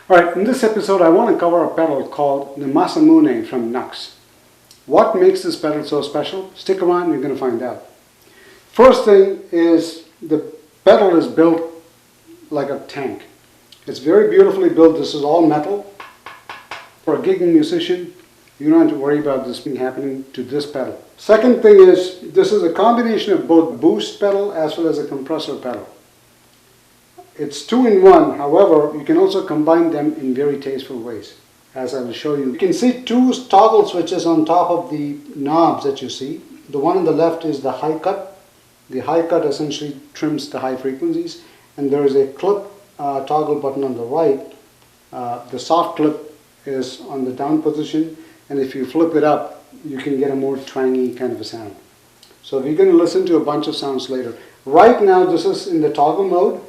Alright, in this episode I want to cover a pedal called the Masamune from Knux. What makes this pedal so special? Stick around, you're going to find out. First thing is the pedal is built like a tank. It's very beautifully built. This is all metal. For a gigging musician, you don't have to worry about this thing happening to this pedal. Second thing is, this is a combination of both boost pedal as well as a compressor pedal. It's 2-in-1, however, you can also combine them in very tasteful ways, as I will show you. You can see two toggle switches on top of the knobs that you see. The one on the left is the high cut. The high cut essentially trims the high frequencies, and there is a clip toggle button on the right. The soft clip is on the down position, and if you flip it up, you can get a more twangy kind of a sound. So we're going to listen to a bunch of sounds later. Right now, this is in the toggle mode.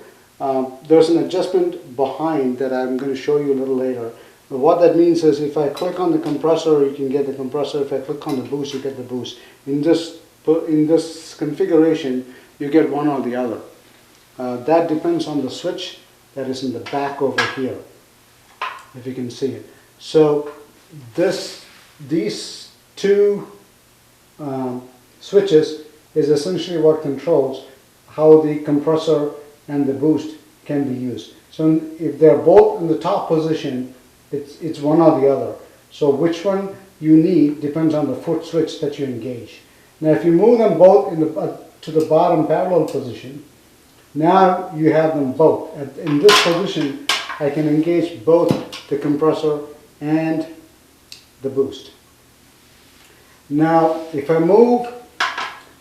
There's an adjustment behind that I'm going to show you a little later. But what that means is if I click on the compressor, you can get the compressor. If I click on the boost, you get the boost. In this configuration, you get one or the other. That depends on the switch that is in the back over here, if you can see it. So these two switches is essentially what controls how the compressor and the boost can be used. So if they're both in the top position, it's one or the other. So which one you need depends on the foot switch that you engage. Now if you move them both to the bottom parallel position, now you have them both. In this position, I can engage both the compressor and the boost. Now if I move,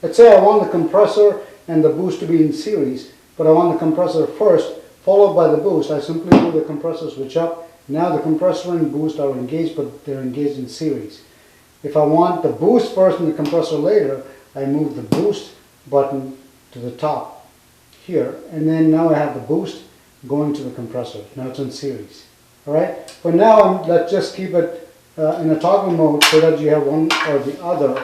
let's say I want the compressor and the boost to be in series, but I want the compressor first, followed by the boost. I simply move the compressor switch up. Now the compressor and boost are engaged, but they're engaged in series. If I want the boost first and the compressor later, I move the boost button to the top here, and then now I have the boost going to the compressor. Now it's in series. All right. For now, let's just keep it in a toggle mode so that you have one or the other.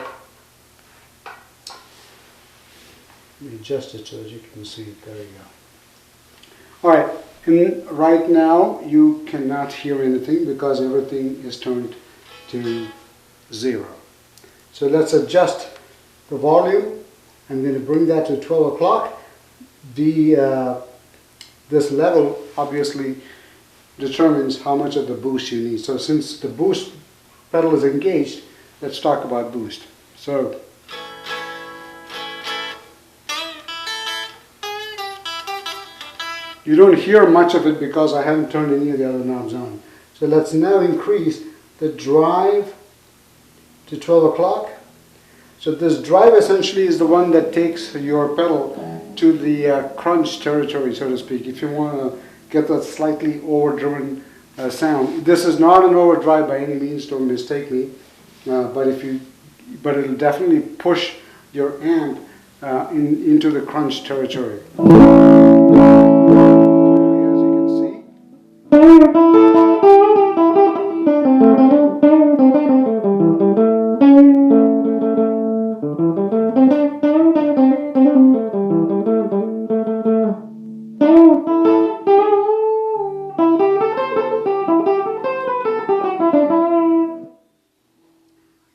Let me adjust it so that you can see it. There you go. All right. And right now you cannot hear anything because everything is turned to 0. So let's adjust the volume. I'm going to bring that to 12 o'clock. This level obviously determines how much of the boost you need. So since the boost pedal is engaged, let's talk about boost. So you don't hear much of it because I haven't turned any of the other knobs on. So let's now increase the drive to 12 o'clock. So this drive essentially is the one that takes your pedal to the crunch territory, so to speak. If you want to get that slightly overdriven sound. This is not an overdrive by any means, don't mistake me. But it'll definitely push your amp into the crunch territory.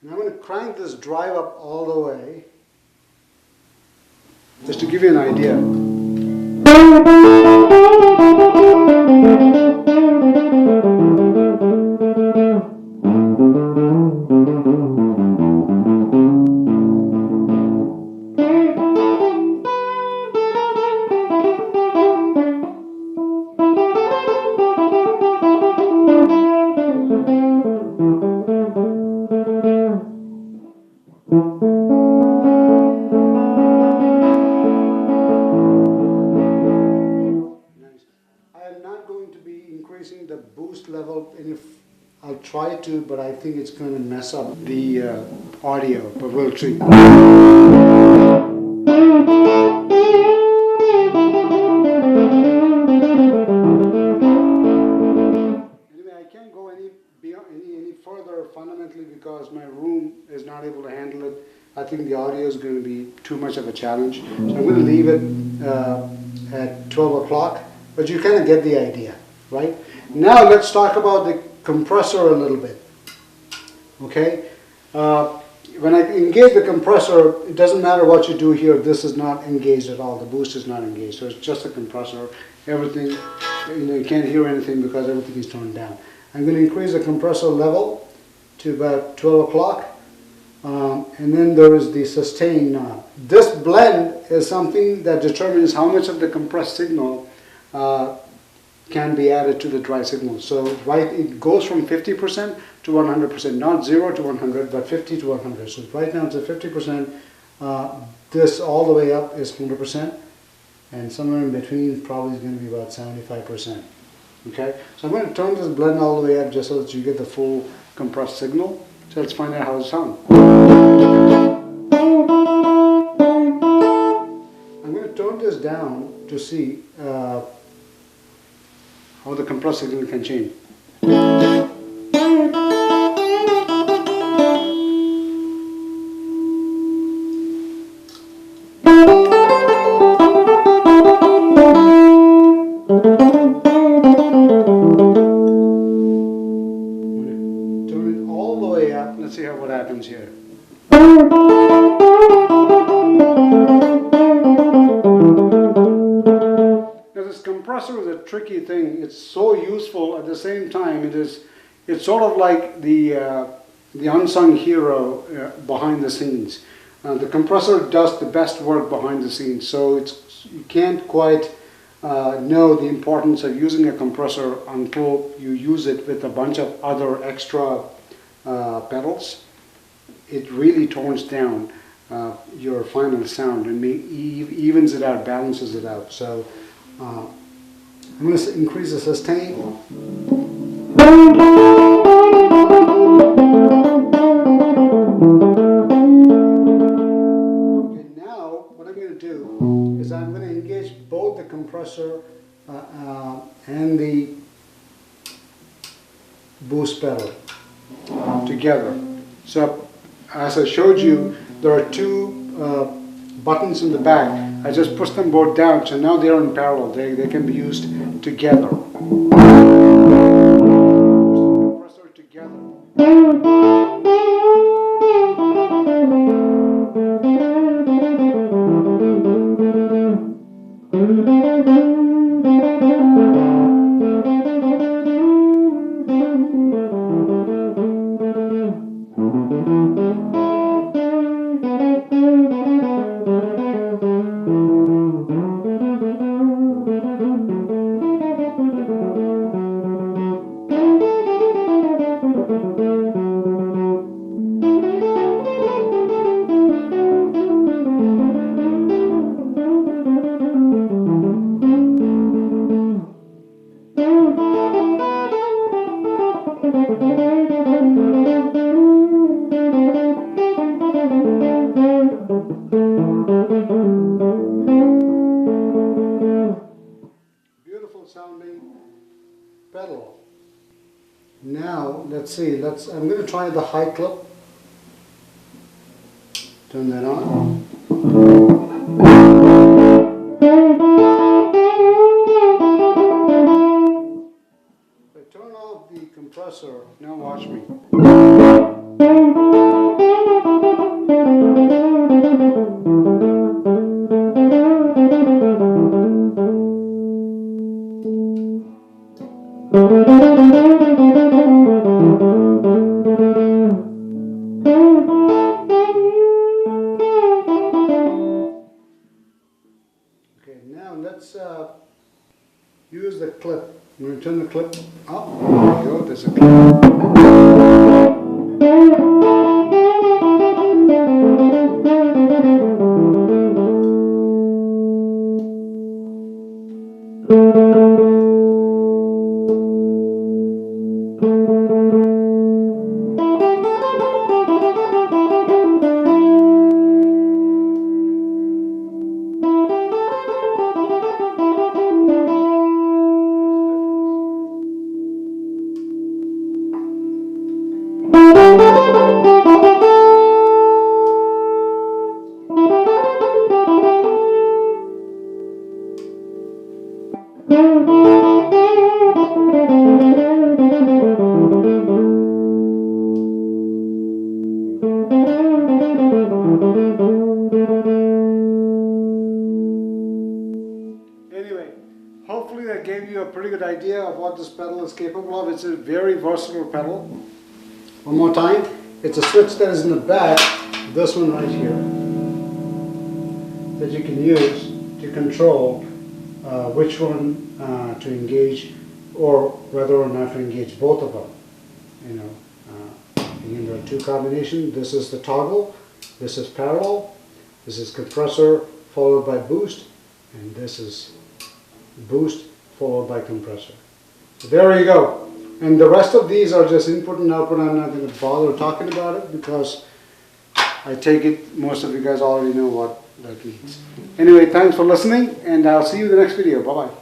And I'm going to crank this drive up all the way, just to give you an idea. Increasing the boost level, and if I'll try to, but I think it's going to mess up the audio, but we'll see. Anyway, I can't go any further fundamentally because my room is not able to handle it. I think the audio is going to be too much of a challenge. So I'm going to leave it at 12 o'clock, but you kind of get the idea, right? Now let's talk about the compressor a little bit. Okay, when I engage the compressor, it doesn't matter what you do here. This is not engaged at all. The boost is not engaged, so it's just a compressor. Everything, you can't hear anything because everything is turned down. I'm going to increase the compressor level to about 12 o'clock. And then there is the sustain knob. This blend is something that determines how much of the compressed signal can be added to the dry signal. So it goes from 50% to 100%, not 0 to 100, but 50 to 100. So right now it's at 50%. This all the way up is 100%, and somewhere in between probably is going to be about 75%. Okay, so I'm going to turn this blend all the way up just so that you get the full compressed signal. So let's find out how it sounds. I'm going to turn this down to see how the compressed signal can change. Let's see what happens here. Now this compressor is a tricky thing. It's so useful at the same time. It's sort of like the unsung hero behind the scenes. The compressor does the best work behind the scenes, so you can't quite know the importance of using a compressor until you use it with a bunch of other extra pedals. It really tones down your final sound and evens it out, balances it out. So I'm going to increase the sustain. Okay, now what I'm going to do is I'm going to engage both the compressor and the boost pedal together. So as I showed you, there are two buttons in the back. I just push them both down, so now they're in parallel. They can be used together. Compressor together. Beautiful sounding pedal. Now let's see. I'm going to try the high clip. Turn that on. If I turn off the compressor, now watch me. Okay, now let's use the clip. I'm going to turn the clip up. There we go, there's a clip. idea of what this pedal is capable of. It's a very versatile pedal. One more time. It's a switch that is in the back, this one right here, that you can use to control which one to engage, or whether or not to engage both of them. You know, again, there are two combinations. This is the toggle, this is parallel, this is compressor followed by boost, and this is boost followed by compressor. So there you go. And the rest of these are just input and output. I'm not going to bother talking about it because I take it most of you guys already know what that means. Anyway, thanks for listening, and I'll see you in the next video. Bye-bye.